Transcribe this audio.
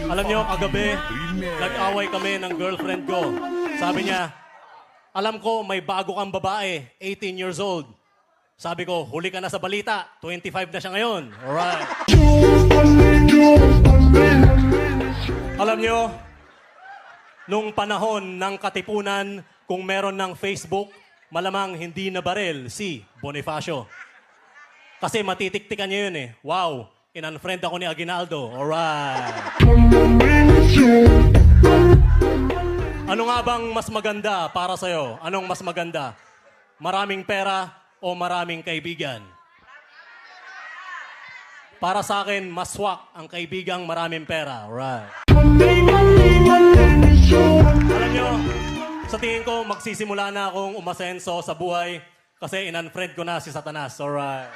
Alam niyo, kagabi, nag-away kami ng girlfriend ko. Sabi niya, alam ko may bago kang babae, 18 years old. Sabi ko, huli ka na sa balita, 25 na siya ngayon. Alright. Alam niyo, nung panahon ng Katipunan, kung meron ng Facebook, malamang hindi na baril si Bonifacio. Kasi matitiktikan niya yun eh. Wow, in-unfriend ako ni Aguinaldo. Alright. Ano nga bang mas maganda para sa'yo? Anong mas maganda? Maraming pera o maraming kaibigan? Para sa akin, mas swak ang kaibigang maraming pera. Alright. Alam nyo, sa tingin ko, magsisimula na akong umasenso sa buhay kasi in-unfriend ko na si Satanas. Alright.